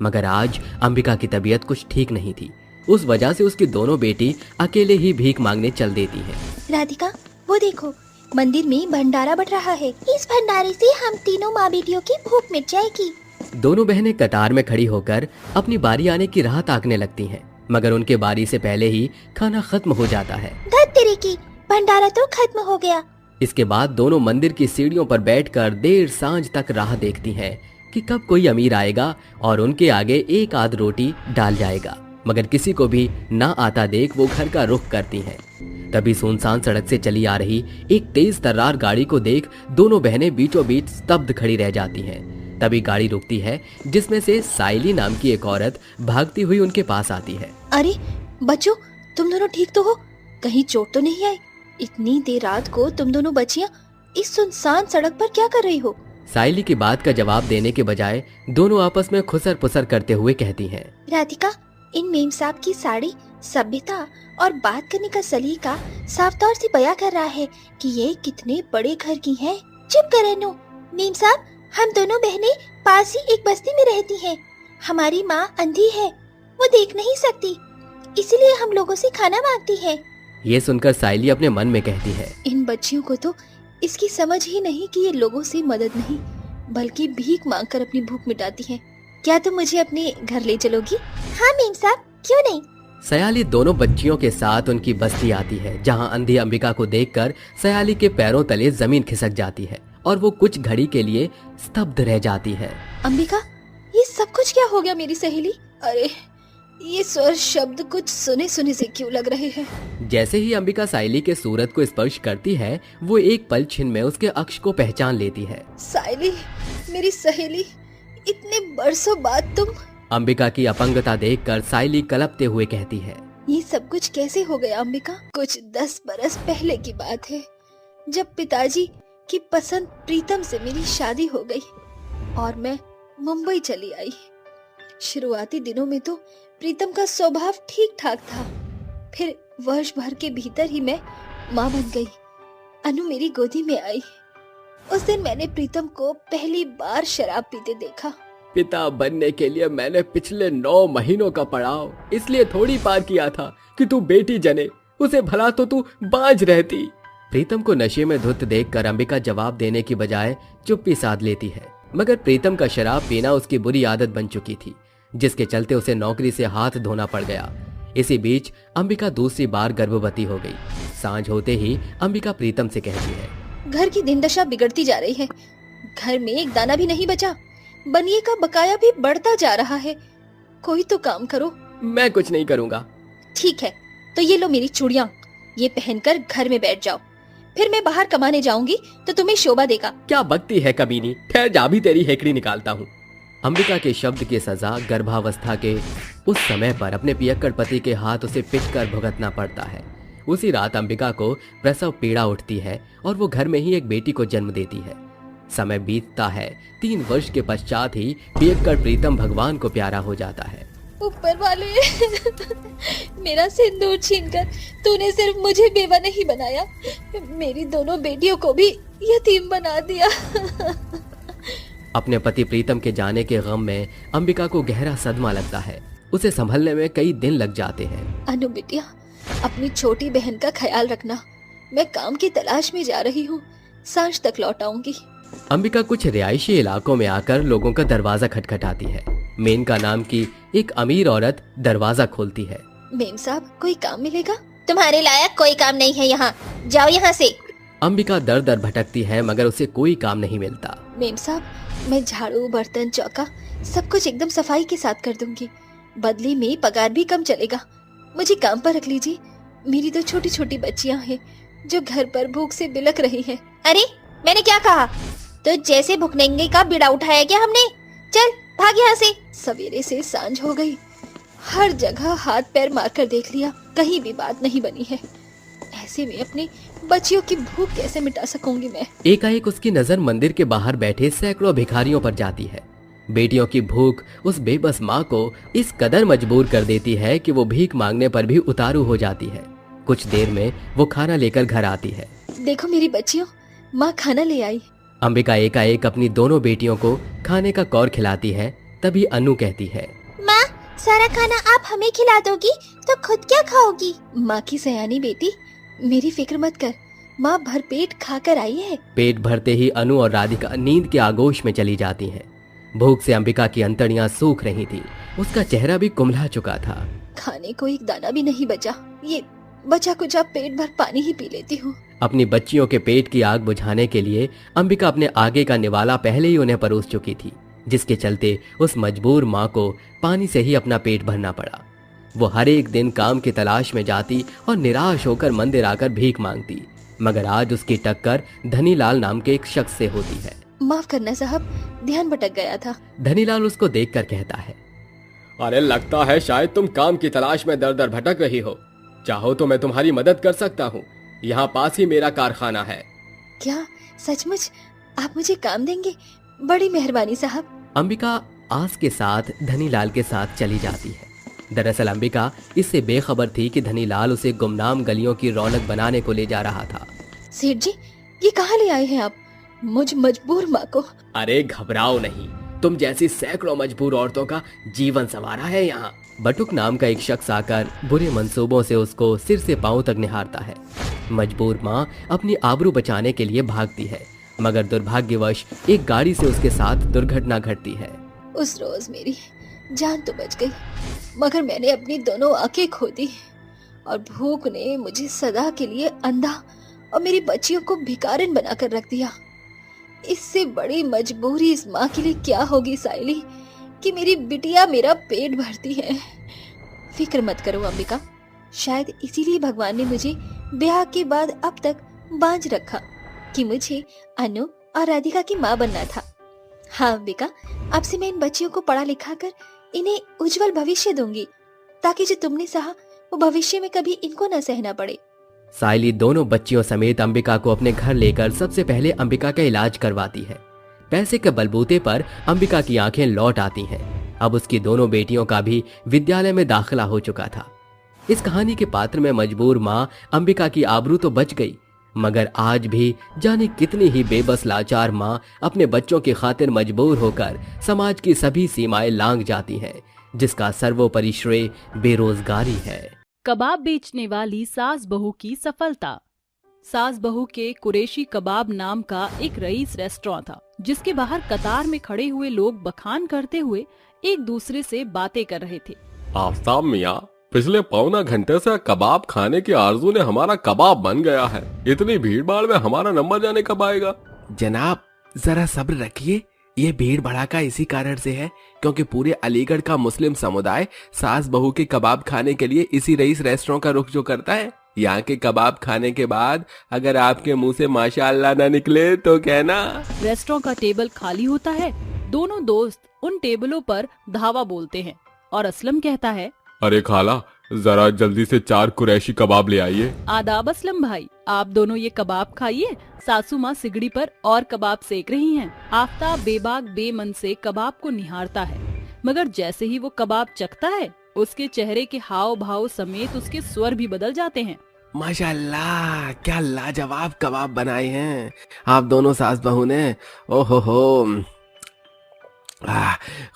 मगर आज अंबिका की तबीयत कुछ ठीक नहीं थी। उस वजह से उसकी दोनों बेटी अकेले ही भीख मांगने चल देती हैं। राधिका, वो देखो, मंदिर में भंडारा बढ़ रहा है। इस भंडारे से हम तीनों माँ बेटियों की भूख मिट जाएगी। दोनों बहनें कतार में खड़ी होकर अपनी बारी आने की राह ताकने लगती हैं, मगर उनके बारी से पहले ही खाना खत्म हो जाता है। धत तेरे की, भंडारा तो खत्म हो गया। इसके बाद दोनों मंदिर की सीढ़ियों पर बैठकर देर सांझ तक राह देखती हैं कि कब कोई अमीर आएगा और उनके आगे 1 आध रोटी डाल जाएगा। मगर किसी को भी ना आता देख वो घर का रुख करती हैं। तभी सुनसान सड़क से चली आ रही एक तेज तर्रार गाड़ी को देख दोनों बहनें बीचों बीच स्तब्ध खड़ी रह जाती हैं। तभी गाड़ी रुकती है, जिसमें से साइली नाम की एक औरत भागती हुई उनके पास आती है। अरे बच्चों, तुम दोनों ठीक तो हो? कहीं चोट तो नहीं आई? इतनी देर रात को तुम दोनों बच्चियां इस सुनसान सड़क पर क्या कर रही हो? साइली की बात का जवाब देने के बजाय दोनों आपस में खुसर पुसर करते हुए कहती हैं। राधिका, इन मेम साहब की साड़ी, सभ्यता और बात करने का सलीका साफ तौर से बयां कर रहा है कि ये कितने बड़े घर की हैं। चुप कर रेनू। मेम साहब, हम दोनों बहनें पास ही एक बस्ती में रहती हैं। हमारी माँ अंधी है, वो देख नहीं सकती, इसलिए हम लोगों से खाना मांगती है। ये सुनकर साइली अपने मन में कहती है, इन बच्चियों को तो इसकी समझ ही नहीं कि ये लोगों से मदद नहीं बल्कि भीख मांगकर अपनी भूख मिटाती हैं। क्या तुम मुझे अपने घर ले चलोगी? हाँ मेम साहब, क्यों नहीं। सयाली दोनों बच्चियों के साथ उनकी बस्ती आती है, जहां अंधी अंबिका को देखकर सयाली के पैरों तले जमीन खिसक जाती है और वो कुछ घड़ी के लिए स्तब्ध रह जाती है। अंबिका, ये सब कुछ क्या हो गया मेरी सहेली? अरे ये स्वर शब्द कुछ सुने सुने से क्यों लग रहे हैं? जैसे ही अंबिका साइली के सूरत को स्पर्श करती है, वो एक पल छिन में उसके अक्ष को पहचान लेती है। साइली, मेरी सहेली, इतने बरसों बाद तुम। अंबिका की अपंगता देखकर साइली कलपते हुए कहती है, ये सब कुछ कैसे हो गया अंबिका? कुछ 10 बरस पहले की बात है, जब पिताजी कि पसंद प्रीतम से मेरी शादी हो गई और मैं मुंबई चली आई। शुरुआती दिनों में तो प्रीतम का स्वभाव ठीक ठाक था, फिर वर्ष भर के भीतर ही मैं माँ बन गई। अनु मेरी गोदी में आई। उस दिन मैंने प्रीतम को पहली बार शराब पीते देखा। पिता बनने के लिए मैंने पिछले 9 महीनों का पड़ाव इसलिए थोड़ी पार किया था कि तू बेटी जने, उसे भला तो तू बाज रहती। प्रीतम को नशे में धुत देखकर अंबिका जवाब देने की बजाय चुप्पी साध लेती है, मगर प्रीतम का शराब पीना उसकी बुरी आदत बन चुकी थी, जिसके चलते उसे नौकरी से हाथ धोना पड़ गया। इसी बीच अंबिका दूसरी बार गर्भवती हो गई। सांझ होते ही अंबिका प्रीतम से कहती है, घर की दिन दशा बिगड़ती जा रही है। घर में एक दाना भी नहीं बचा, बनिए का बकाया भी बढ़ता जा रहा है। कोई तो काम करो। मैं कुछ नहीं करूँगा। ठीक है, तो ये लो मेरी चूड़ियाँ, ये पहनकर घर में बैठ जाओ। फिर मैं बाहर कमाने जाऊंगी तो तुम्हें शोभा देगा। क्या बकती है कमीनी, ठहर जा, भी तेरी हेकड़ी निकालता हूँ। अंबिका के शब्द की सजा गर्भावस्था के उस समय पर अपने पियक्कड़ पति के हाथ उसे पिटकर भुगतना पड़ता है। उसी रात अंबिका को प्रसव पीड़ा उठती है और वो घर में ही एक बेटी को जन्म देती है। समय बीतता है। 3 वर्ष के पश्चात ही पियक्कड़ प्रीतम भगवान को प्यारा हो जाता है। ऊपर वाले मेरा सिंदूर छीनकर तूने सिर्फ मुझे बेवा नहीं बनाया, मेरी दोनों बेटियों को भी यतीम बना दिया। अपने पति प्रीतम के जाने के गम में अंबिका को गहरा सदमा लगता है। उसे संभलने में कई दिन लग जाते हैं। अनु बिटिया, अपनी छोटी बहन का ख्याल रखना। मैं काम की तलाश में जा रही हूँ, सांझ तक लौट आऊंगी। अंबिका कुछ रिहायशी इलाकों में आकर लोगों का दरवाजा खटखटाती है। मेनका नाम की एक अमीर औरत दरवाजा खोलती है। मेम साहब, कोई काम मिलेगा? तुम्हारे लायक कोई काम नहीं है यहाँ, जाओ यहाँ से। अंबिका दर दर भटकती है मगर उसे कोई काम नहीं मिलता। मेम साहब, मैं झाड़ू, बर्तन, चौका सब कुछ एकदम सफाई के साथ कर दूंगी। बदले में पगार भी कम चलेगा। मुझे काम पर रख लीजिए। मेरी 2 छोटी छोटी बच्चियां हैं जो घर पर भूख से बिलक रही हैं। अरे मैंने क्या कहा? तो जैसे भुखनेंगे का बीड़ा उठाया क्या हमने? चल भाग यहाँ से। सवेरे से सांझ हो गई, हर जगह हाथ पैर मारकर देख लिया, कहीं भी बात नहीं बनी है। ऐसे में अपनी बच्चियों की भूख कैसे मिटा सकूंगी मैं? एकाएक उसकी नजर मंदिर के बाहर बैठे सैकड़ों भिखारियों पर जाती है। बेटियों की भूख उस बेबस माँ को इस कदर मजबूर कर देती है कि वो भीख मांगने पर भी उतारू हो जाती है। कुछ देर में वो खाना लेकर घर आती है। देखो मेरी बच्चियों, माँ खाना ले आई। अंबिका एकाएक अपनी दोनों बेटियों को खाने का कौर खिलाती है। तभी अनु कहती है, माँ, सारा खाना आप हमें खिला दोगी तो खुद क्या खाओगी? माँ की सयानी बेटी, मेरी फिक्र मत कर, माँ भर पेट खाकर आई है। पेट भरते ही अनु और राधिका नींद के आगोश में चली जाती हैं। भूख से अंबिका की अंतड़ियां सूख रही थी, उसका चेहरा भी कुम्हला चुका था। खाने को एक दाना भी नहीं बचा, ये बचा कुछ पेट भर पानी ही पी लेती हूँ। अपनी बच्चियों के पेट की आग बुझाने के लिए अंबिका अपने आगे का निवाला पहले ही उन्हें परोस चुकी थी, जिसके चलते उस मजबूर माँ को पानी से ही अपना पेट भरना पड़ा। वो हर एक दिन काम की तलाश में जाती और निराश होकर मंदिर आकर भीख मांगती, मगर आज उसकी टक्कर धनीलाल नाम के एक शख्स से होती है। माफ करना साहब, ध्यान भटक गया था। धनीलाल उसको देखकर कहता है, अरे लगता है शायद तुम काम की तलाश में दर दर भटक रही हो। चाहो तो मैं तुम्हारी मदद कर सकता हूँ, यहाँ पास ही मेरा कारखाना है। क्या सचमुच आप मुझे काम देंगे? बड़ी मेहरबानी साहब। अंबिका आस के साथ धनीलाल के साथ चली जाती है। दरअसल अंबिका इससे बेखबर थी कि धनीलाल उसे गुमनाम गलियों की रौनक बनाने को ले जा रहा था। सेठ जी, ये कहाँ ले आए हैं आप मुझ मजबूर माँ को? अरे घबराओ नहीं, तुम जैसी सैकड़ों मजबूर औरतों का जीवन संवारा है यहाँ। बटुक नाम का एक शख्स आकर बुरे मंसूबों से उसको सिर से पांव तक निहारता है। मजबूर माँ अपनी आबरू बचाने के लिए भागती है, मगर दुर्भाग्यवश एक गाड़ी से उसके साथ दुर्घटना घटती है। उस रोज मेरी जान तो बच गई, मगर मैंने अपनी दोनों आंखें खो दी और भूख ने मुझे सदा के लिए अंधा और मेरी बच्चियों को भिखारिन बनाकर रख दिया। इससे बड़ी मजबूरी इस माँ के लिए क्या होगी साइली, कि मेरी बिटिया मेरा पेट भरती है। फिक्र मत करो अंबिका, शायद इसीलिए भगवान ने मुझे ब्याह के बाद अब तक बांझ रखा कि मुझे अनु और राधिका की माँ बनना था। हाँ अंबिका, अब से मैं इन बच्चियों को पढ़ा लिखा कर इन्हें उज्जवल भविष्य दूंगी, ताकि जो तुमने सहा वो भविष्य में कभी इनको न सहना पड़े। सायली दोनों बच्चियों समेत अंबिका को अपने घर लेकर सबसे पहले अंबिका का इलाज करवाती है। पैसे के बलबूते पर अंबिका की आंखें लौट आती हैं। अब उसकी दोनों बेटियों का भी विद्यालय में दाखिला हो चुका था। इस कहानी के पात्र में मजबूर माँ अंबिका की आबरू तो बच गई, मगर आज भी जाने कितनी ही बेबस लाचार माँ अपने बच्चों की खातिर मजबूर होकर समाज की सभी सीमाएं लांघ जाती हैं, जिसका सर्वोपरि श्रेय बेरोजगारी है। कबाब बेचने वाली सास बहू की सफलता। सास बहू के कुरैशी कबाब नाम का एक रईस रेस्टोरेंट था, जिसके बाहर कतार में खड़े हुए लोग बखान करते हुए एक दूसरे से बातें कर रहे थे। आफ्ताब मियाँ, पिछले पौना घंटे से कबाब खाने की आरजू ने हमारा कबाब बन गया है। इतनी भीड़ भाड़ में हमारा नंबर जाने कब आएगा? जनाब जरा सब्र रखिए, ये भीड़ भड़ाका इसी कारण से है क्योंकि पूरे अलीगढ़ का मुस्लिम समुदाय सास बहू के कबाब खाने के लिए इसी रईस रेस्टोरेंट का रुख जो करता है। यहाँ के कबाब खाने के बाद अगर आपके मुंह से माशाअल्लाह ना निकले तो कहना। रेस्टोरेंट का टेबल खाली होता है। दोनों दोस्त उन टेबलों पर धावा बोलते हैं और असलम कहता है, अरे खाला, जरा जल्दी से 4 कुरैशी कबाब ले आइए। आदाब असलम भाई, आप दोनों ये कबाब खाइए। सासू माँ सिगड़ी पर और कबाब सेक रही हैं। आफ्ताब बेबाक बेमन से कबाब को निहारता है, मगर जैसे ही वो कबाब चखता है उसके चेहरे के हाव भाव समेत उसके स्वर भी बदल जाते हैं। माशाअल्लाह, क्या लाजवाब कबाब बनाए हैं आप दोनों सास बहू ने। ओहो हो,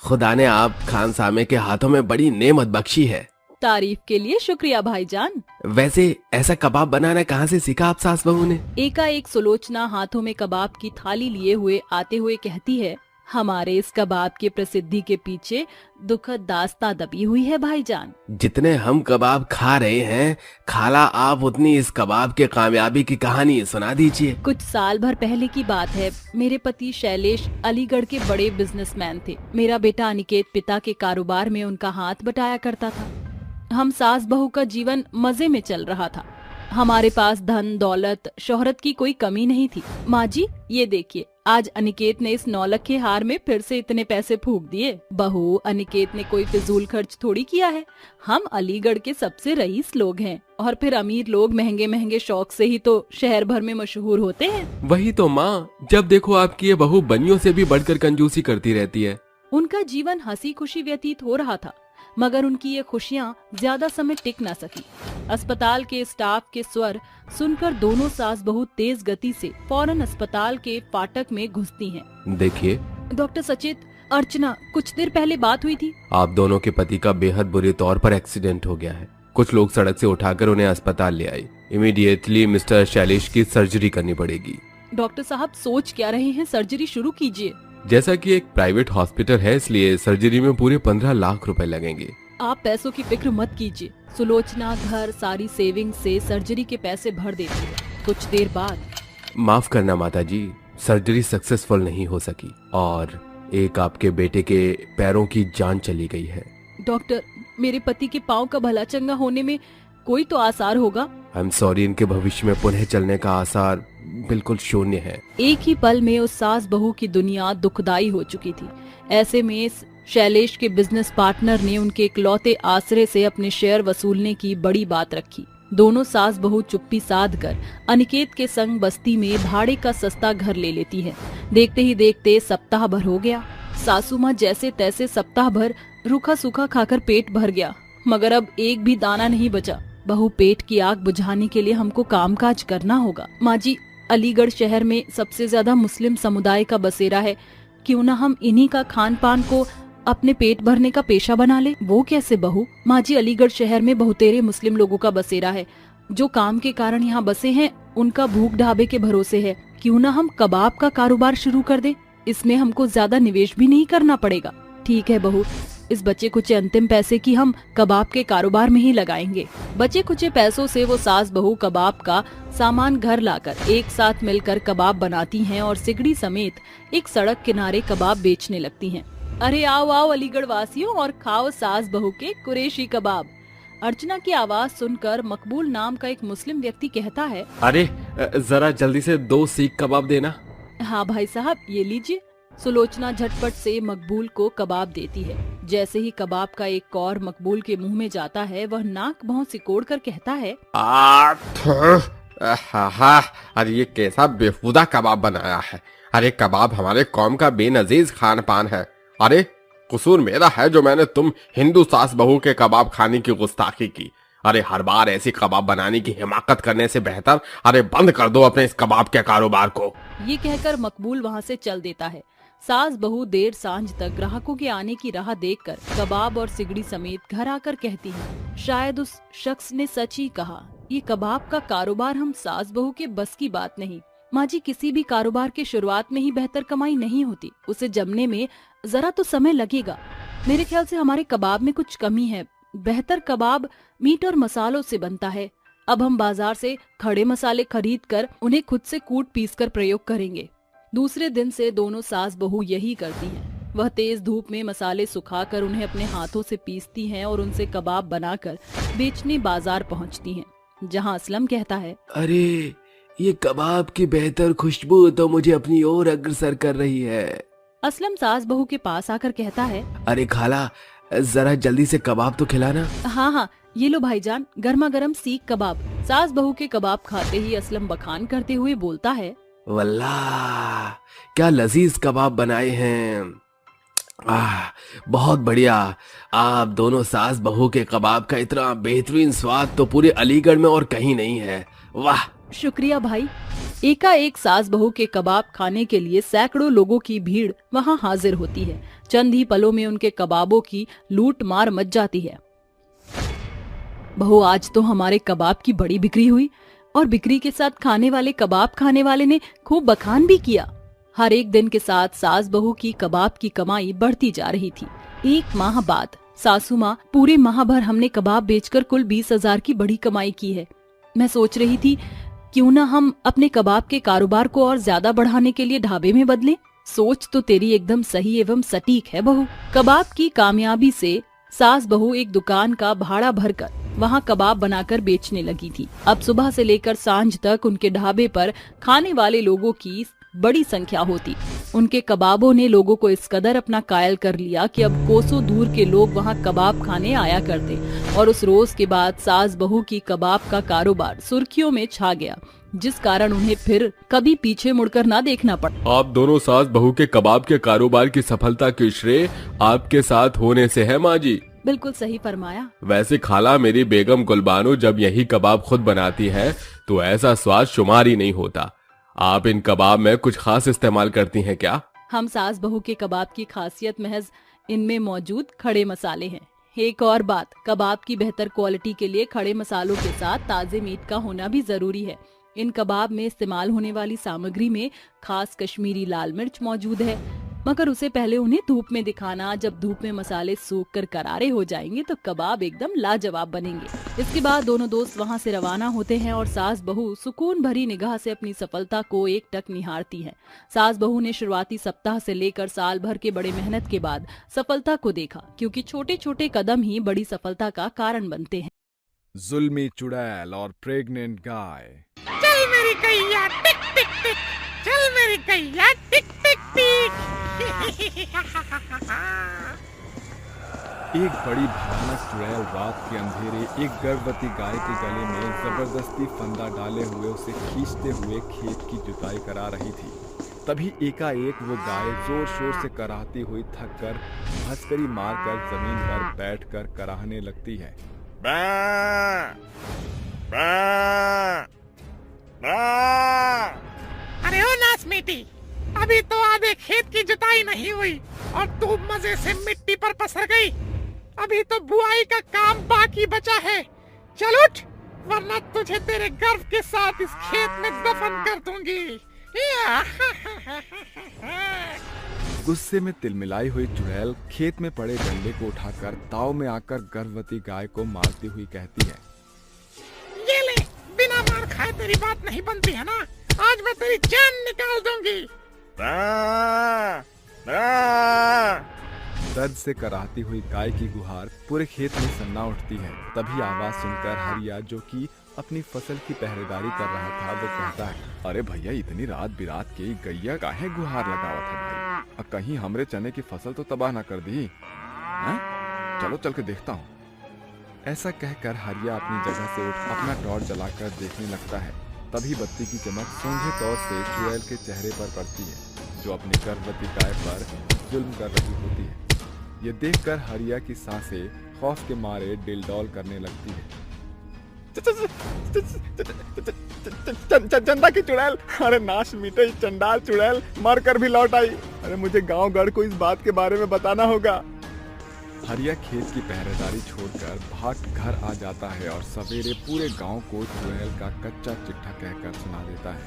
खुदा ने आप खान सामे के हाथों में बड़ी नेमत बख्शी है। तारीफ के लिए शुक्रिया भाईजान। वैसे ऐसा कबाब बनाना कहाँ से सीखा आप सास बहू ने? एकाएक सुलोचना हाथों में कबाब की थाली लिए हुए आते हुए कहती है, हमारे इस कबाब की प्रसिद्धि के पीछे दुखद दास्तां दबी हुई है भाईजान। जितने हम कबाब खा रहे हैं, खाला आप उतनी इस कबाब के कामयाबी की कहानी सुना दीजिए। कुछ साल भर पहले की बात है। मेरे पति शैलेश अलीगढ़ के बड़े बिजनेसमैन थे। मेरा बेटा अनिकेत पिता के कारोबार में उनका हाथ बटाया करता था। हम सास बहू का जीवन मजे में चल रहा था। हमारे पास धन दौलत शोहरत की कोई कमी नहीं थी। माँ जी, ये देखिए, आज अनिकेत ने इस नौलखे हार में फिर से इतने पैसे फूंक दिए। बहू, अनिकेत ने कोई फिजूल खर्च थोड़ी किया है। हम अलीगढ़ के सबसे रईस लोग हैं, और फिर अमीर लोग महंगे महंगे शौक से ही तो शहर भर में मशहूर होते हैं। वही तो माँ, जब देखो आपकी ये बहू बनियों से भी बढ़कर कंजूसी करती रहती है। उनका जीवन हंसी खुशी व्यतीत हो रहा था, मगर उनकी ये खुशियाँ ज्यादा समय टिक न सकी। अस्पताल के स्टाफ के स्वर सुनकर दोनों सास बहू तेज गति से फौरन अस्पताल के फाटक में घुसती हैं। देखिए डॉक्टर सचेत, अर्चना, कुछ देर पहले बात हुई थी। आप दोनों के पति का बेहद बुरे तौर पर एक्सीडेंट हो गया है। कुछ लोग सड़क से उठाकर उन्हें अस्पताल ले आए। इमीडिएटली मिस्टर शैलेश की सर्जरी करनी पड़ेगी। डॉक्टर साहब सोच क्या रहे हैं, सर्जरी शुरू कीजिए। जैसा कि एक प्राइवेट हॉस्पिटल है, इसलिए सर्जरी में पूरे 15 लाख रुपए लगेंगे। आप पैसों की फिक्र मत कीजिए। सुलोचना घर सारी सेविंग से सर्जरी के पैसे भर देती है। कुछ देर बाद, माफ करना माता जी, सर्जरी सक्सेसफुल नहीं हो सकी और एक आपके बेटे के पैरों की जान चली गई है। डॉक्टर, मेरे पति के पाँव का भला चंगा होने में कोई तो आसार होगा। आई एम सॉरी, इनके भविष्य में पुनः चलने का आसार बिल्कुल शून्य है। एक ही पल में उस सास बहू की दुनिया दुखदाई हो चुकी थी। ऐसे में शैलेश के बिजनेस पार्टनर ने उनके इकलौते आसरे से अपने शेयर वसूलने की बड़ी बात रखी। दोनों सास बहू चुप्पी साध कर अनिकेत के संग बस्ती में भाड़े का सस्ता घर ले लेती है। देखते ही देखते सप्ताह भर हो गया। सासू माँ जैसे तैसे सप्ताह भर रूखा सूखा खाकर पेट भर गया, मगर अब एक भी दाना नहीं बचा। बहू, पेट की आग बुझाने के लिए हमको कामकाज करना होगा। माँ जी, अलीगढ़ शहर में सबसे ज्यादा मुस्लिम समुदाय का बसेरा है। क्यों न हम इन्हीं का खान पान को अपने पेट भरने का पेशा बना ले। वो कैसे बहू? माँ जी, अलीगढ़ शहर में बहुतेरे मुस्लिम लोगों का बसेरा है। जो काम के कारण यहाँ बसे हैं, उनका भूख ढाबे के भरोसे है। क्यों न हम कबाब का कारोबार शुरू कर दे। इसमें हमको ज्यादा निवेश भी नहीं करना पड़ेगा। ठीक है बहू, इस बचे कुचे अंतिम पैसे की हम कबाब के कारोबार में ही लगाएंगे। बचे कुचे पैसों से वो सास बहू कबाब का सामान घर लाकर एक साथ मिलकर कबाब बनाती हैं और सिगड़ी समेत एक सड़क किनारे कबाब बेचने लगती हैं। अरे आओ आओ अलीगढ़ वासियों और खाओ सास बहू के कुरैशी कबाब। अर्चना की आवाज सुनकर मकबूल नाम का एक मुस्लिम व्यक्ति कहता है, अरे जरा जल्दी से 2 सीख कबाब देना। हाँ भाई साहब, ये लीजिए। सुलोचना झटपट से मकबूल को कबाब देती है। जैसे ही कबाब का एक कौर मकबूल के मुंह में जाता है, वह नाक भौं सिकोड़ कर कहता है, अरे ये कैसा बेहुदा कबाब बनाया है। अरे कबाब हमारे कौम का बेनजीज खान पान है। अरे कसूर मेरा है जो मैंने तुम हिंदू सास बहू के कबाब खाने की गुस्ताखी की। अरे हर बार ऐसी कबाब बनाने की हिमाकत करने से बेहतर अरे बंद कर दो अपने इस कबाब के कारोबार को। ये कहकर मकबूल वहाँ से चल देता है। सास बहू देर सांझ तक ग्राहकों के आने की राह देखकर कबाब और सिगड़ी समेत घर आकर कहती है, शायद उस शख्स ने सच ही कहा, ये कबाब का कारोबार हम सास बहू के बस की बात नहीं। माँ जी, किसी भी कारोबार के शुरुआत में ही बेहतर कमाई नहीं होती, उसे जमने में जरा तो समय लगेगा। मेरे ख्याल से हमारे कबाब में कुछ कमी है। बेहतर कबाब मीट और मसालों से बनता है। अब हम बाजार से खड़े मसाले खरीद कर उन्हें खुद से कूट पीस कर प्रयोग करेंगे। दूसरे दिन से दोनों सास बहू यही करती हैं। वह तेज धूप में मसाले सुखाकर उन्हें अपने हाथों से पीसती हैं और उनसे कबाब बनाकर बेचने बाजार पहुंचती हैं, जहां असलम कहता है, अरे ये कबाब की बेहतर खुशबू तो मुझे अपनी ओर अग्रसर कर रही है। असलम सास बहू के पास आकर कहता है, अरे खाला, जरा जल्दी से कबाब तो खिलाना। हाँ हाँ, ये लो भाईजान, गर्मा गर्म सीख कबाब। सास बहू के कबाब खाते ही असलम बखान करते हुए बोलता है, वल्लाह क्या लजीज कबाब बनाए हैं। बहुत बढ़िया। आप दोनों सास बहू के कबाब का इतना बेहतरीन स्वाद तो पूरे अलीगढ़ में और कहीं नहीं है। वाह। शुक्रिया भाई। एकाएक सास बहू के कबाब खाने के लिए सैकड़ों लोगों की भीड़ वहां हाजिर होती है। चंद ही पलों में उनके कबाबों की लूट मार मच जाती है। बहू, आज तो हमारे कबाब की बड़ी बिक्री हुई और बिक्री के साथ खाने वाले कबाब खाने वाले ने खूब बखान भी किया। हर एक दिन के साथ सास बहू की कबाब की कमाई बढ़ती जा रही थी। एक माह बाद, सासू माँ, पूरे माह भर हमने कबाब बेचकर कुल 20,000 की बड़ी कमाई की है। मैं सोच रही थी क्यों ना हम अपने कबाब के कारोबार को और ज्यादा बढ़ाने के लिए ढाबे में बदलें। सोच तो तेरी एकदम सही एवं सटीक है बहू। कबाब की कामयाबी से सास बहू एक दुकान का भाड़ा भरकर वहाँ कबाब बनाकर बेचने लगी थी। अब सुबह से लेकर सांझ तक उनके ढाबे पर खाने वाले लोगों की बड़ी संख्या होती। उनके कबाबों ने लोगों को इस कदर अपना कायल कर लिया कि अब कोसों दूर के लोग वहाँ कबाब खाने आया करते और उस रोज के बाद सास बहू की कबाब का कारोबार सुर्खियों में छा गया, जिस कारण उन्हें फिर कभी पीछे मुड़कर ना देखना पड़ा। आप दोनों सास बहू के कबाब के कारोबार की सफलता की श्रेय आपके साथ होने से है माँ जी। बिल्कुल सही फरमाया। वैसे खाला, मेरी बेगम गुलबानो जब यही कबाब खुद बनाती है तो ऐसा स्वाद शुमार ही नहीं होता। आप इन कबाब में कुछ खास इस्तेमाल करती हैं क्या? हम सास बहू के कबाब की खासियत महज इनमें मौजूद खड़े मसाले हैं। एक और बात, कबाब की बेहतर क्वालिटी के लिए खड़े मसालों के साथ ताजे मीट का होना भी जरूरी है। इन कबाब में इस्तेमाल होने वाली सामग्री में खास कश्मीरी लाल मिर्च मौजूद है, मगर उसे पहले उन्हें धूप में दिखाना। जब धूप में मसाले सूख कर करारे हो जाएंगे तो कबाब एकदम लाजवाब बनेंगे। इसके बाद दोनों दोस्त वहां से रवाना होते हैं और सास बहू सुकून भरी निगाह से अपनी सफलता को एकटक निहारती हैं। सास बहू ने शुरुआती सप्ताह से लेकर साल भर के बड़े मेहनत के बाद सफलता को देखा, क्योंकि छोटे छोटे कदम ही बड़ी सफलता का कारण बनते हैं। जुल्मी चुड़ैल और प्रेग्नेंट गाय। चल मेरी कैया टिक टिक टिक, चल मेरी कैया टिक टिक टिक। एक बड़ी भयानक चुड़ैल रात के अंधेरे एक गर्भवती गाय के गले में जबरदस्ती फंदा डाले हुए उसे खींचते हुए खेत की जुताई करा रही थी। तभी एकाएक वो गाय जोर शोर से कराहती हुई थक कर भसकरी मारकर जमीन पर बैठकर कराहने लगती है। अरे ओ नासमीती, अभी तो आधे खेत की जुताई नहीं हुई और तू मजे से मिट्टी पर पसर गई। अभी तो बुआई का काम बाकी बचा है। चल उठ, वरना तुझे तेरे गर्भ के साथ इस खेत में दफन कर दूंगी। गुस्से में तिलमिलाई हुई चुड़ैल खेत में पड़े डंडे को उठाकर ताव में आकर गर्भवती गाय को मारती हुई कहती है, ये ले, बिना मार खाए तेरी बात नहीं बनती है ना, आज मैं तेरी जान निकाल दूंगी। दर्द से कराहती हुई गाय की गुहार पूरे खेत में सन्ना उठती है। तभी आवाज सुनकर हरिया, जो कि अपनी फसल की पहरेदारी कर रहा था, वो कहता है, अरे भैया, इतनी रात बिरात के गैया काहे गुहार लगावत है भाई? और कहीं हमरे चने की फसल तो तबाह ना कर दी हैं? चलो चल के देखता हूँ। ऐसा कहकर हरिया अपनी जगह से उठ अपना टॉर्च जलाकर देखने लगता है। तभी बत्ती की चमक सूंघे तौर से चुड़ैल के चेहरे पर पड़ती है, जो अपनी गर्भवती गाय पर जुल्म कर रही होती है। ये देखकर हरिया की सांसें खौफ के मारे डिलडॉल करने लगती है। चंदा की चुड़ैल, अरे नाश मीटे चंडाल चुड़ैल, मर कर भी लौट आई। अरे मुझे गांव गढ़ को इस बात के बारे में बताना होगा। हरिया खेत की पहरेदारी छोड़कर भाग घर आ जाता है और सवेरे पूरे गांव को चुड़ैल का कच्चा चिट्ठा कहकर सुना देता है।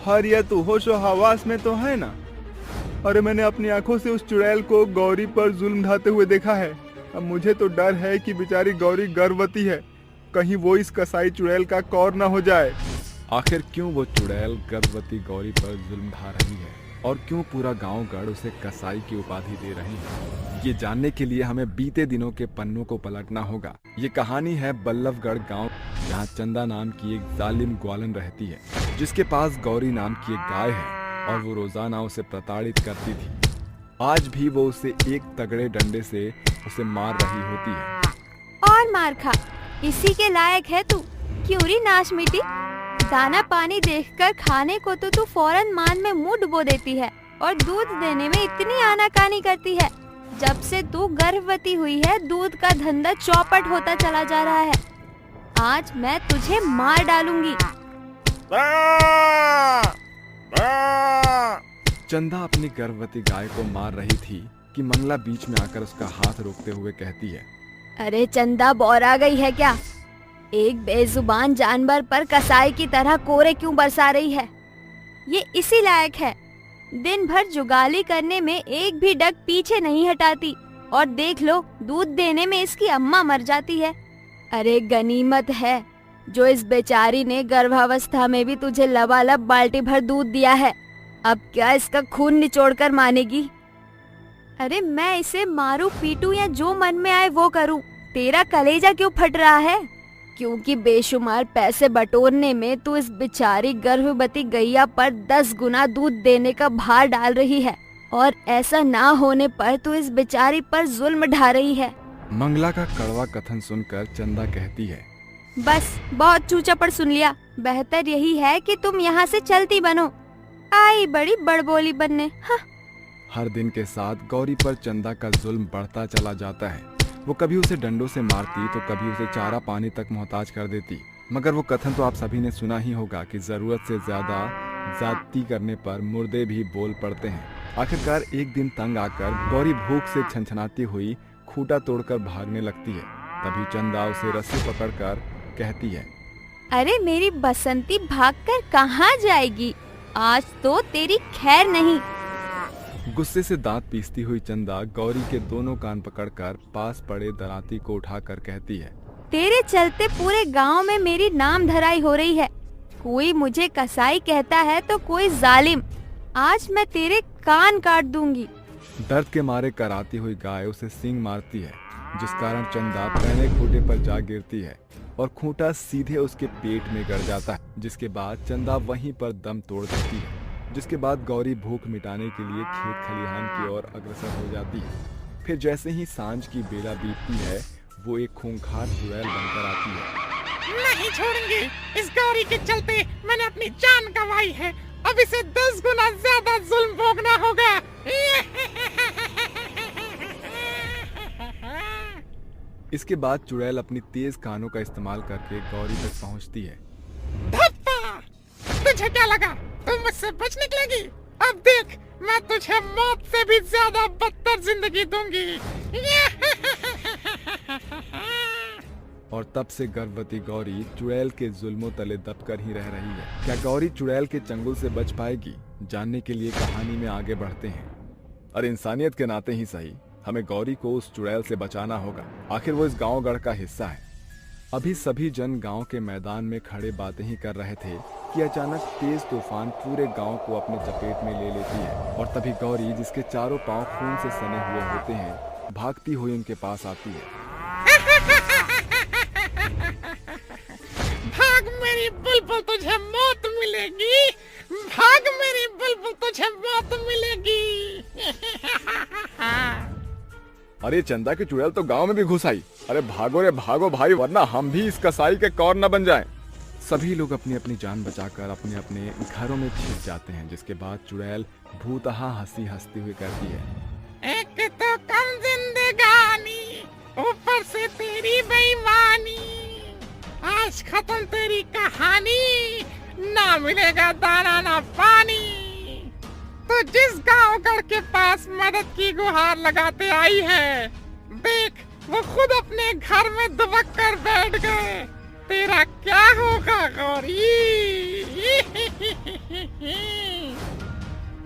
हरिया तू होशो हवास में तो है ना? अरे मैंने अपनी आंखों से उस चुड़ैल को गौरी पर जुल्म ढाते हुए देखा है। अब मुझे तो डर है कि बेचारी गौरी गर्भवती है, कहीं वो इस कसाई चुड़ैल का कौर न हो जाए। आखिर क्यों वो चुड़ैल गर्भवती गौरी पर जुल्म ढा रही है और क्यों पूरा गांव गढ़ उसे कसाई की उपाधि दे रही है, ये जानने के लिए हमें बीते दिनों के पन्नों को पलटना होगा। ये कहानी है बल्लभगढ़ गांव, जहां चंदा नाम की एक जालिम ग्वालन रहती है, जिसके पास गौरी नाम की एक गाय है और वो रोजाना उसे प्रताड़ित करती थी। आज भी वो उसे एक तगड़े डंडे से उसे मार रही होती है। और मार खा, इसी के लायक है तू। क्यों री नाश मिटी, दाना पानी देखकर खाने को तो तू फौरन मान में मुंह डुबो देती है और दूध देने में इतनी आनाकानी करती है। जब से तू गर्भवती हुई है दूध का धंधा चौपट होता चला जा रहा है। आज मैं तुझे मार डालूंगी। चंदा अपनी गर्भवती गाय को मार रही थी कि मंगला बीच में आकर उसका हाथ रोकते हुए कहती है, अरे चंदा बौरा गई है क्या? एक बेजुबान जानवर पर कसाई की तरह कोरे क्यों बरसा रही है? ये इसी लायक है। दिन भर जुगाली करने में एक भी डग पीछे नहीं हटाती और देख लो दूध देने में इसकी अम्मा मर जाती है। अरे गनीमत है जो इस बेचारी ने गर्भावस्था में भी तुझे लबालब बाल्टी भर दूध दिया है। अब क्या इसका खून निचोड़कर मानेगी? अरे मैं इसे मारूं पीटूं या जो मन में आए वो करूं, तेरा कलेजा क्यों फट रहा है? क्योंकि बेशुमार पैसे बटोरने में तू इस बेचारी गर्भवती गैया पर 10 गुना दूध देने का भार डाल रही है और ऐसा ना होने पर तू इस बेचारी पर जुल्म ढा रही है। मंगला का कड़वा कथन सुनकर चंदा कहती है, बस बहुत चूचापड़ सुन लिया। बेहतर यही है कि तुम यहाँ से चलती बनो। आई बड़ी बड़बोली बनने। हाँ। हर दिन के साथ गौरी पर चंदा का जुल्म बढ़ता चला जाता है। वो कभी उसे डंडों से मारती तो कभी उसे चारा पानी तक मोहताज कर देती। मगर वो कथन तो आप सभी ने सुना ही होगा कि जरूरत से ज्यादा ज्यादती करने पर मुर्दे भी बोल पड़ते हैं। आखिरकार एक दिन तंग आकर गौरी भूख से छनछनाती हुई खूंटा तोड़कर भागने लगती है। तभी चंदा उसे रस्सी पकड़कर कहती है, अरे मेरी बसंती भागकर कहाँ जाएगी? आज तो तेरी खैर नहीं। गुस्से से दांत पीसती हुई चंदा गौरी के दोनों कान पकड़कर पास पड़े दराती को उठाकर कहती है, तेरे चलते पूरे गांव में मेरी नाम धराई हो रही है। कोई मुझे कसाई कहता है तो कोई जालिम। आज मैं तेरे कान काट दूंगी। दर्द के मारे कराती हुई गाय उसे सींग मारती है, जिस कारण चंदा पहले खूंटे पर जा गिरती है और खूंटा सीधे उसके पेट में गड़ जाता है। जिसके बाद चंदा वहीं पर दम तोड़ देती है। जिसके बाद गौरी भूख मिटाने के लिए खेत खलिहान की ओर अग्रसर हो जाती है। फिर जैसे ही सांझ की बेला बीतती है, वो एक खूंखार चुड़ैल बनकर आती है। नहीं छोड़ेंगे, इस गौरी के चलते मैंने अपनी जान गंवाई है। अब इसे 10 गुना ज्यादा जुल्म भोगना होगा। इसके बाद चुड़ैल अपनी तेज कानों का इस्तेमाल करके गौरी तक पहुंचती है। धप्पा! तुझे क्या लगा तुम मुझसे बच निकलेगी? अब देख, मैं तुझे मौत से भी ज्यादा बदतर जिंदगी दूंगी। और तब से गर्भवती गौरी चुड़ैल के जुल्मों तले दबकर ही रह रही है। क्या गौरी चुड़ैल के चंगुल से बच पाएगी? जानने के लिए कहानी में आगे बढ़ते हैं। और इंसानियत के नाते ही सही, हमें गौरी को उस चुड़ैल से बचाना होगा। आखिर वो इस गांव गढ़ का हिस्सा है। अभी सभी जन गांव के मैदान में खड़े बातें ही कर रहे थे कि अचानक तेज तूफान पूरे गांव को अपने चपेट में ले लेती है। और तभी गौरी, जिसके चारों पांव खून से सने हुए होते हैं, भागती हुई उनके पास आती है। भाग मेरी बुलबुल, तुझे मौत मिलेगी। भाग मेरी बुलबुल, तुझे मौत मिलेगी। अरे चंदा की चुड़ैल तो गांव में भी घुस आई। अरे भागो रे भागो भाई, वरना हम भी इस कसाई के कौर न बन जाएं। सभी लोग अपनी अपनी जान बचाकर अपने अपने घरों में छिप जाते हैं, जिसके बाद चुड़ैल भूतहा हंसी हंसती हुई कहती है, एक तो कम जिंदगानी, ऊपर से तेरी बेईमानी, आज खत्म तेरी कहानी, ना मिलेगा दाना ना पानी। तो जिस गांव के पास मदद की गुहार लगाते आई है, देख वो खुद अपने घर में दुबक कर बैठ गए। तेरा क्या होगा गौरी?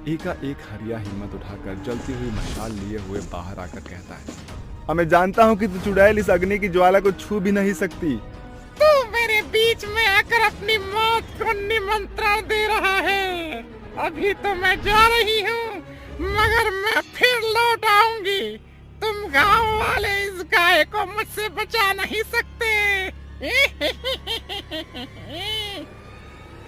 एकाएक हरिया हिम्मत उठाकर जलती हुई मशाल लिए हुए बाहर आकर कहता है, मैं जानता हूँ कि तू चुड़ैल इस अग्नि की ज्वाला को छू भी नहीं सकती। तू मेरे बीच में आकर अपनी मौत को निमंत्रण दे रहा है। अभी तो मैं जा रही हूँ, मगर मैं फिर लौट आऊंगी। तुम गांव वाले इस गाय को मुझसे बचा नहीं सकते।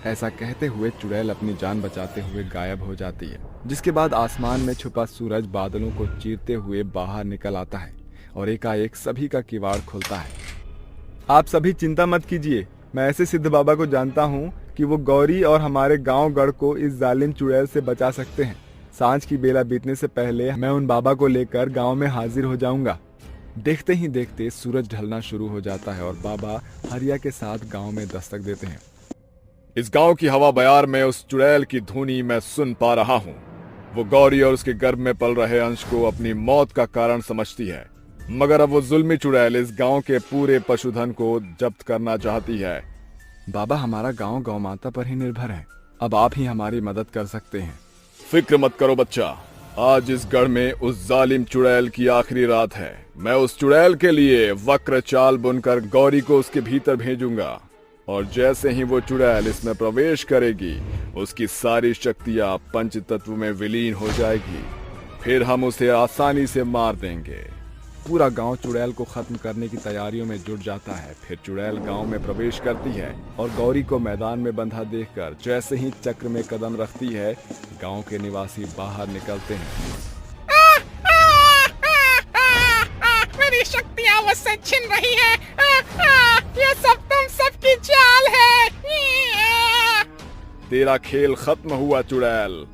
ऐसा कहते हुए चुड़ैल अपनी जान बचाते हुए गायब हो जाती है, जिसके बाद आसमान में छुपा सूरज बादलों को चीरते हुए बाहर निकल आता है और एकाएक सभी का किवाड़ खुलता है। आप सभी चिंता मत कीजिए, मैं ऐसे सिद्ध बाबा को जानता हूँ कि वो गौरी और हमारे गांव गढ़ को इस जालिम चुड़ैल से बचा सकते हैं। सांझ की बेला बीतने से पहले मैं उन बाबा को लेकर गांव में हाजिर हो जाऊंगा। देखते ही देखते सूरज ढलना शुरू हो जाता है और बाबा हरिया के साथ गांव में दस्तक देते हैं। इस गांव की हवा बयार में उस चुड़ैल की धुनी मैं सुन पा रहा हूँ। वो गौरी और उसके गर्भ में पल रहे अंश को अपनी मौत का कारण समझती है, मगर अब वो जुल्मी चुड़ैल इस गांव के पूरे पशुधन को जब्त करना चाहती है। बाबा, हमारा गांव गौ माता पर ही निर्भर है, अब आप ही हमारी मदद कर सकते हैं। फिक्र मत करो बच्चा, आज इस गढ़ में उस जालिम चुड़ैल की आखिरी रात है। मैं उस चुड़ैल के लिए वक्र चाल बुनकर गौरी को उसके भीतर भेजूंगा, और जैसे ही वो चुड़ैल इसमें प्रवेश करेगी, उसकी सारी शक्तियां पंच तत्व में विलीन हो जाएगी। फिर हम उसे आसानी से मार देंगे। पूरा गांव चुड़ैल को खत्म करने की तैयारियों में जुट जाता है। फिर चुड़ैल गांव में प्रवेश करती है और गौरी को मैदान में बंधा देखकर जैसे ही चक्र में कदम रखती है, गांव के निवासी बाहर निकलते हैं। मेरी शक्तियां मुझसे छिन रही है। ये सब तुम सबकी चाल है। तेरा खेल खत्म हुआ चुड़ैल।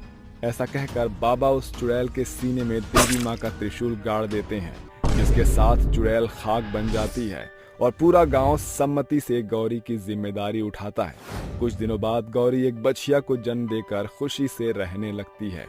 ऐसा कहकर बाबा उस चुड़ैल के सीने में देवी माँ का त्रिशूल गाड़ देते हैं, जिसके साथ चुड़ैल खाक बन जाती है और पूरा गांव सम्मति से गौरी की जिम्मेदारी उठाता है। कुछ दिनों बाद गौरी एक बछिया को जन्म देकर खुशी से रहने लगती है।